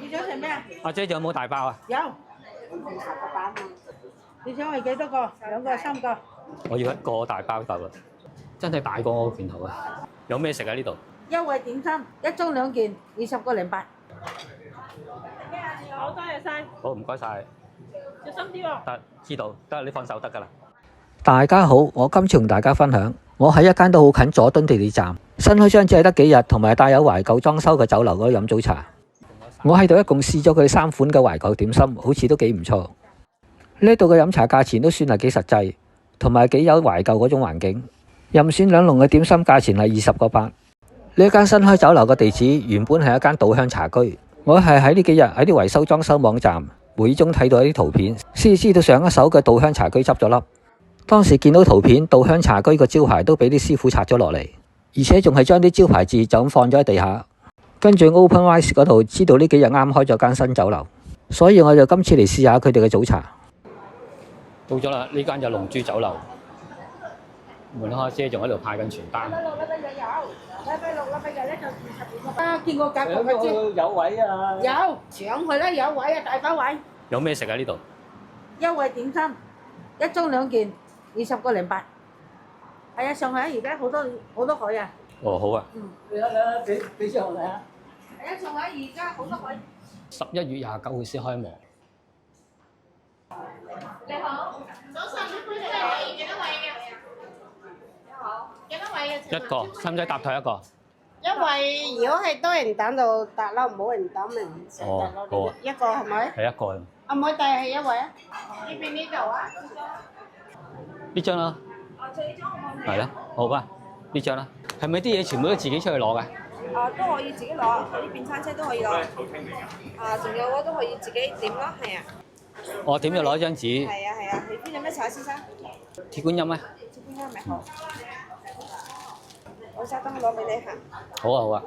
你想食咩啊？阿姐仲有冇大包啊？有。你想係幾多個？兩個、三個？我要一個大包夠啦，真係大過我個拳頭啊！有咩食啊呢度？優惠點心，一盅2件，20個零8。咩啊？好多謝晒。好，唔該晒。小心啲喎。得，知道，得你放手得㗎啦。大家好，我今次同大家分享，我喺一間都好近佐敦地鐵站，新開張只係得幾日，同埋帶有懷舊裝修嘅酒樓嗰度飲早茶。我喺度一共試咗佢哋3款嘅懷舊點心，好似都幾唔錯。呢度嘅飲茶價錢都算係幾實際，同埋幾有懷舊嗰種環境。任選兩籠嘅點心價錢係20個8。呢一間新開酒樓嘅地址原本係一間稻香茶居，我係喺呢幾日喺啲維修裝修網站會中睇到一啲圖片，先知道上一手嘅稻香茶居執咗笠。當時見到圖片，稻香茶居個招牌都俾啲師傅拆咗落嚟，而且仲係將啲招牌字就咁放咗喺地下。跟住 OpenRice 嗰度知道呢幾日啱開咗間新酒樓，所以我就今次嚟試下佢哋嘅早茶。到咗啦，呢間就龍珠酒樓，門口阿姐仲喺度派緊傳單。禮拜六禮拜日咧就22個8。見過格局嘅啫。有位啊！有上去啦，有位啊，大把位。有咩食啊呢度？優惠點心，一盅2件，20個零8。係啊，上海而家好多海啊。哦，好啊。俾張我睇下。係啊，上海而家好多海。11月29號先開幕。你好，早晨，呢杯嘢係幾多位嘅？你好，幾多位嘅？一個，使唔使搭台一個？因為如果係多人等就搭啦，冇人等咪唔使搭咯。好啊一個係咪？係一個。阿妹第係一位啊？呢邊呢度啊？呢張啦。係啦，好啊，呢張啦。係咪啲嘢全部都自己出去攞㗎？都可以自己攞，喺呢邊餐車都可以攞。仲有我都可以自己點咯，係啊。我點就攞張紙。係啊，你邊有咩茶先生？鐵觀音咩？鐵觀音咪好。我沙燈攞俾你行。好啊好啊，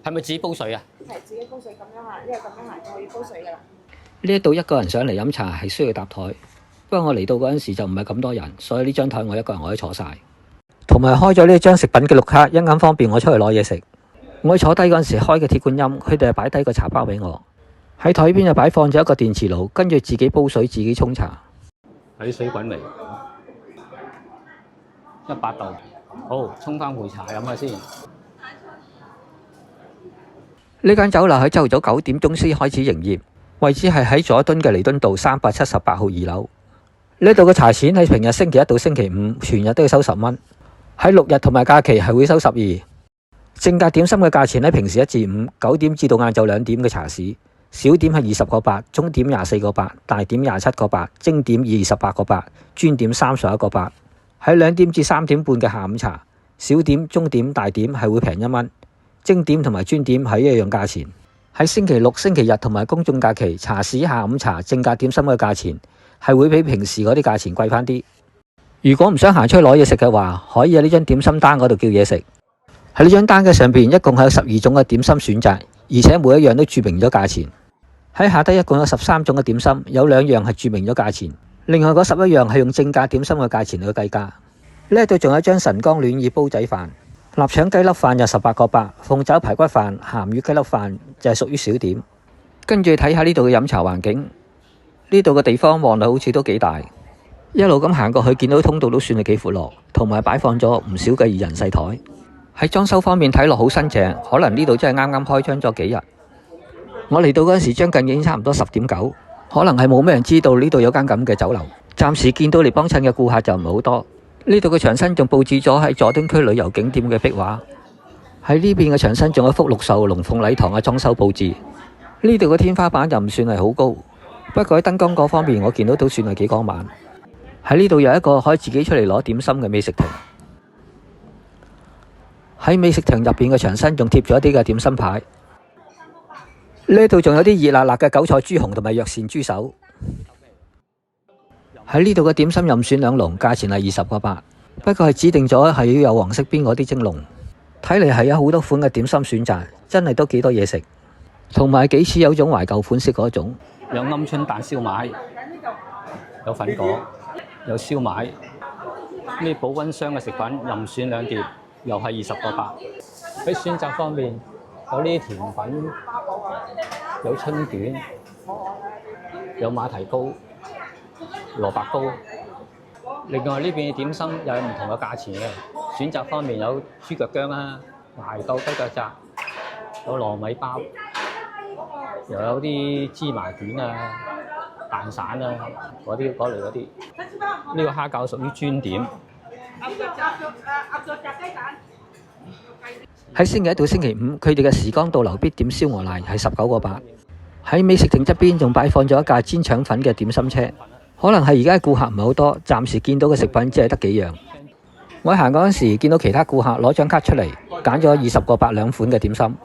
係咪自己煲水啊？係自己煲水咁樣行，因為咁樣行我要煲水㗎啦。呢度一個人上嚟飲茶係需要搭台，不過我嚟到嗰陣時就唔係咁多人，所以呢張台我一個人可以坐晒。同埋開咗呢張食品記錄卡，一陣方便我出去攞嘢食。我坐低嗰陣時開嘅鐵觀音，佢哋係擺低個茶包俾我。喺台邊就擺放咗一個電磁爐，跟住自己煲水，自己沖茶。睇水滾未？100度。好，沖翻壺茶飲下先。呢間酒樓喺朝早9點鐘先開始營業，位置係喺佐敦嘅彌敦道378號2樓。呢度嘅茶錢喺平日星期1到星期5全日都要收10蚊，喺6日同埋假期係會收12。正價點心嘅價錢喺平時1至5、9點至到晏晝2點嘅茶市，小點係20個8，中點24個8，大點27個8，精點28個8，專點31個8。喺2點至3點半嘅下午茶，小點、中點、大點係會平1蚊，精點同埋專點係一樣價錢。喺星期6、星期日同埋公眾假期，茶市下午茶正價點心嘅價錢係會比平時嗰啲價錢貴返啲。如果唔想行出去攞嘢食嘅話，可以喺呢張點心單嗰度叫嘢食。喺呢張單嘅上邊一共係有12種嘅點心選擇，而且每一樣都注明咗價錢。喺下低一共有13種嘅點心，有2樣係注明咗價錢，另外嗰11樣係用正價點心嘅價錢去計價。呢度仲有一張晨光暖意煲仔飯，臘腸雞粒飯就18個8，鳳爪排骨飯、鹹魚雞粒飯就係屬於小點。跟住睇下呢度嘅飲茶環境，呢度嘅地方望落好似都幾大，一路咁行過去見到通道都算係幾闊落，同埋擺放咗唔少嘅2人細台。喺裝修方面睇落好新淨，可能呢度真係啱啱開張咗幾日。我嚟到嗰陣時將近已經差唔多10點9，可能係冇咩人知道呢度有間咁嘅酒樓。暫時見到嚟幫襯嘅顧客就唔係好多。呢度嘅牆身仲佈置咗喺佐敦區旅遊景點嘅壁畫。喺呢邊嘅牆身仲有福祿壽龍鳳禮堂嘅裝修佈置。呢度嘅天花板就唔算係好高，不過喺燈光嗰方面我見到都算係幾光猛。喺呢度有一個可以自己出嚟攞點心嘅美食亭。喺美食亭入邊嘅牆身仲貼咗一啲嘅點心牌。呢度仲有啲熱辣辣嘅韭菜豬紅同埋藥膳豬手。喺呢度嘅點心任選2籠，價錢係20個8，不過係指定咗係要有黃色邊嗰啲蒸籠。睇嚟係有好多款嘅點心選擇，真係都幾多嘢食，同埋幾似有種懷舊款式嗰種。有鵪鶉蛋燒賣，有粉果，有燒賣。呢保溫箱嘅食品任選2碟，又係20個8。喺選擇方面，有呢啲甜品，有春卷，有馬蹄糕、蘿蔔糕。另外呢邊嘅點心又有唔同嘅價錢嘅，選擇方面有豬腳薑啊、懷舊雞腳扎，有糯米包，又有啲芝麻卷啊、蛋散啊嗰類嗰啲。呢個蝦餃屬於專點。喺星期一到星期五，佢哋嘅時光倒流必點燒鵝瀨係19個8。喺美食亭側邊仲擺放咗一架煎腸粉嘅點心車。可能係而家顧客唔係好多，暫時見到嘅食品只係得幾樣。我行嗰陣時見到其他顧客攞張卡出嚟，揀咗20個8兩款嘅點心。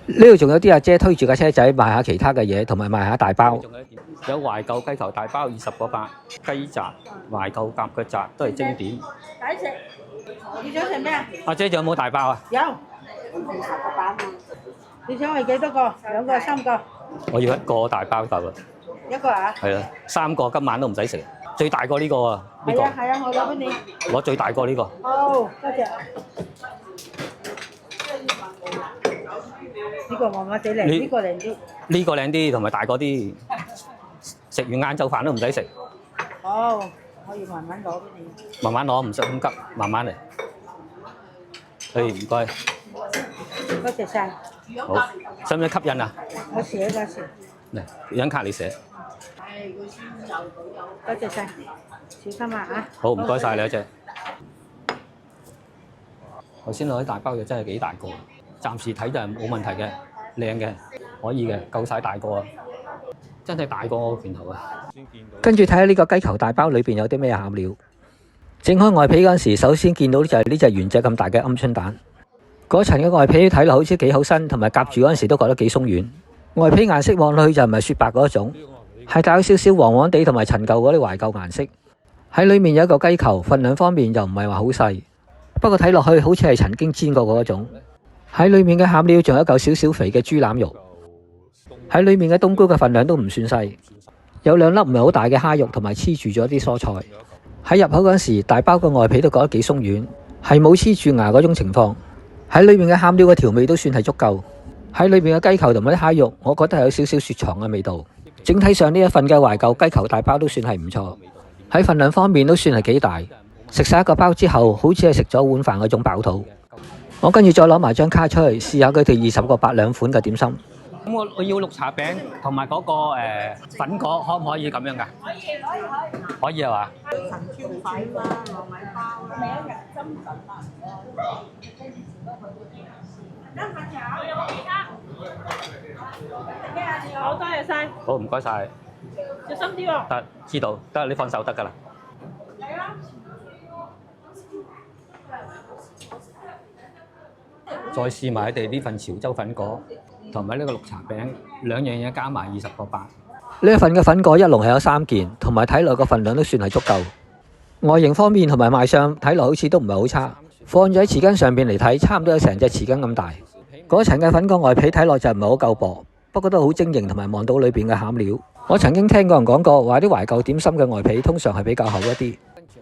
呢度仲有啲阿姐推住架車仔賣下其他嘅嘢，同埋賣下大包。有懷舊雞球大包20個8，雞扎、懷舊鴿腳扎都係經典。抵食。你想食咩啊？阿姐仲有冇大包啊？有，20個8。你想係幾多個？2個、3個？我要1個大包夠啦。1個啊？係啦，3個今晚都唔使食。最大個呢個啊，呢個。係啊係啊，我攞俾你。攞最大個呢個。好，多謝。呢個麻麻地靚，呢個靚啲。呢個靚啲，同埋大個啲。食完晏晝飯都唔使食。好，可以慢慢攞俾你。慢慢攞，唔使咁急，慢慢嚟。唔該。多謝晒。好，使唔使吸引啊？我寫嗰時。嚟，張卡你寫。多謝晒，小心啊嚇！好，唔該晒你一隻。頭先攞啲大包嘅真係幾大個，暫時睇就係冇問題嘅，靚嘅，可以嘅，夠晒大個啊！真係大過我個拳頭啊！跟住睇下呢個雞球大包裏邊有啲咩餡料。整開外皮嗰陣時，首先見到就係呢隻原隻咁大嘅鵪鶉蛋。嗰層嘅外皮睇落好似幾厚身，同埋夾住嗰陣時都覺得幾鬆軟。外皮顏色望落去就唔係雪白嗰種，係帶有少少黃黃地同埋陳舊嗰啲懷舊顏色。喺裏面有一個雞球，份量方面又唔係話好細，不過睇落去好似係曾經煎過嗰種。喺裏面嘅餡料仲有一嚿少少肥嘅豬腩肉。喺裏面嘅冬菇嘅份量都唔算細，有2粒唔係好大嘅蝦肉，同埋黐住咗啲蔬菜。喺入口嗰陣時，大包個外皮都覺得幾鬆軟，係冇黐住牙嗰種情況。喺裏面嘅餡料嘅調味都算係足夠。喺裏面嘅雞球同埋啲蝦肉，我覺得係有少少雪藏嘅味道。整體上呢一份嘅懷舊雞球大包都算係唔錯。喺份量方面都算係幾大。食晒一個包之後，好似係食咗碗飯嗰種飽肚。我跟住再攞埋張卡出去試下佢哋20個8兩款嘅點心。咁我要綠茶餅同埋嗰個粉果，可唔可以咁樣㗎？可以係嘛？陳超粉啦，糯米包啦，咪一日針粉啊！好，多謝晒，好，唔該晒。小心啲喎。得，知道，得你放手得㗎啦。再試埋你哋呢份潮州粉果同埋呢個綠茶餅，兩樣嘢加埋20個8。呢一份嘅粉果一籠係有3件，同埋睇落個份量都算係足夠。外形方面同埋賣相睇落好似都唔係好差，放咗喺匙羹上邊嚟睇，差唔多有成隻匙羹咁大。嗰層嘅粉果外皮睇落就唔係好夠薄，不過都好晶瑩，同埋望到裏邊嘅餡料。我曾經聽過人講過，話啲懷舊點心嘅外皮通常係比較厚一啲。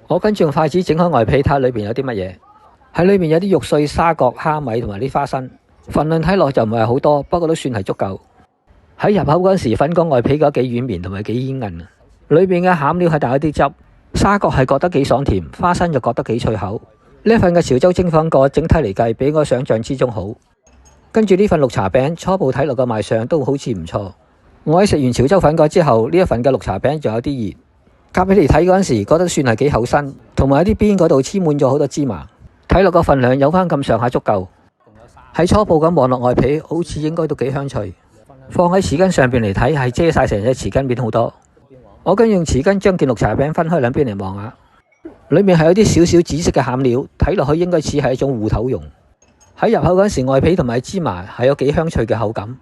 我跟住用筷子整開外皮，睇下裏邊有啲乜嘢。喺裏面有啲肉碎、沙葛、蝦米同埋啲花生，份量睇落就唔係好多，不過都算係足夠。喺入口嗰時，粉果外皮覺得幾軟綿同埋幾煙韌，裏面嘅餡料係帶有啲汁，沙葛係覺得幾爽甜，花生就覺得幾脆口。呢份嘅潮州蒸粉果整體嚟計比我想象之中好。跟住呢份綠茶餅，初步睇落個賣相都好似唔錯。我喺食完潮州粉果之後，呢一份嘅綠茶餅仲有啲熱，夾起嚟睇嗰陣時，覺得算係幾厚身，同埋喺啲邊嗰度黐滿咗好多芝麻。睇落個份量有翻咁上下足夠。喺初步咁望落外皮，好似應該都幾香脆。放喺匙羹上邊嚟睇，係遮晒成隻匙羹面好多。我跟用匙羹將件綠茶餅分開兩邊嚟望下，裏面係有啲少少紫色嘅餡料，睇落去應該似係一種芋頭蓉。喺入口嗰時，外皮同埋芝麻係有幾香脆嘅口感，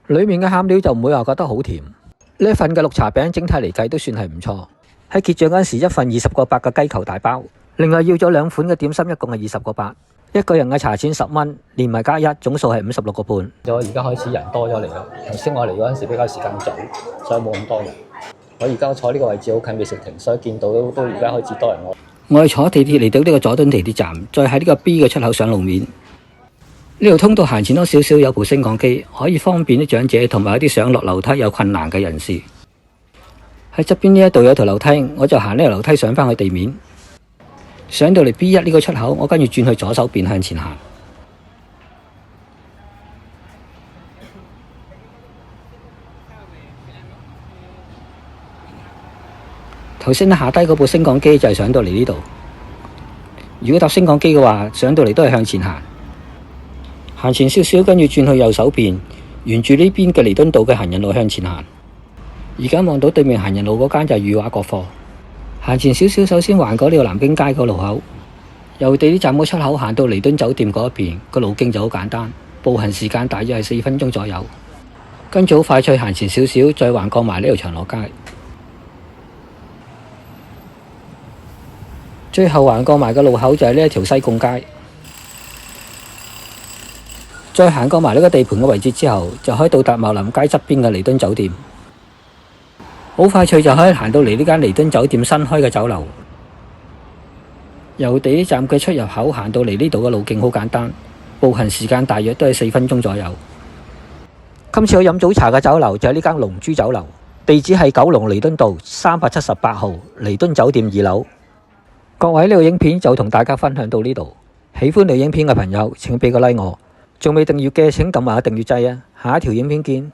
裏面嘅餡料就唔會話覺得好甜。呢一份嘅綠茶餅整體嚟計都算係唔錯。喺結賬嗰時，一份20個8嘅雞球大包，另外要咗2款嘅點心，一共係20個8。一個人嘅茶錢10蚊，連埋加1，總數係56個半。我而家開始人多咗嚟啦。頭先我嚟嗰陣時比較時間早，所以冇咁多人。我而家坐呢個位置好近美食亭，所以見到都而家開始多人。我係坐地鐵嚟到呢個佐敦地鐵站，再喺呢個 B 嘅出口上路面。呢條通道行前多少少有部升降機，可以方便啲長者同埋一啲上落樓梯有困難嘅人士。喺側邊呢一度有條樓梯，我就行呢條樓梯上返去地面。上到嚟 B1 呢個出口，我跟住轉去左手邊向前行。頭先下低嗰部升降機就係上到嚟呢度。如果搭升降機嘅話，上到嚟都係向前行。行前少少，跟住轉去右手邊，沿住呢邊嘅彌敦道嘅行人路向前行。而家望到對面行人路嗰間就係裕華國貨。行前少少，首先橫過呢個南京街個路口，由地鐵站個出口行到彌敦酒店嗰一邊，個路徑就好簡單，步行時間大約係4分鐘左右。跟住好快脆行前少少，再橫過埋呢條長樂街，最後橫過埋個路口就係呢一條西貢街。再行過埋呢個地盤嘅位置之後，就可以到達茂林街側邊嘅彌敦酒店。好快脆就可以行到嚟呢間彌敦酒店新開嘅酒樓。由地鐵站嘅出入口行到嚟呢度嘅路徑好簡單，步行時間大約都係4分鐘左右。今次去飲早茶嘅酒樓就係呢間龍珠酒樓，地址係九龍彌敦道378號彌敦酒店2樓。各位，呢條影片就同大家分享到呢度。喜歡呢條影片嘅朋友請俾個 like我，仲未訂閱嘅請撳埋個訂閱掣啊！下一條影片見。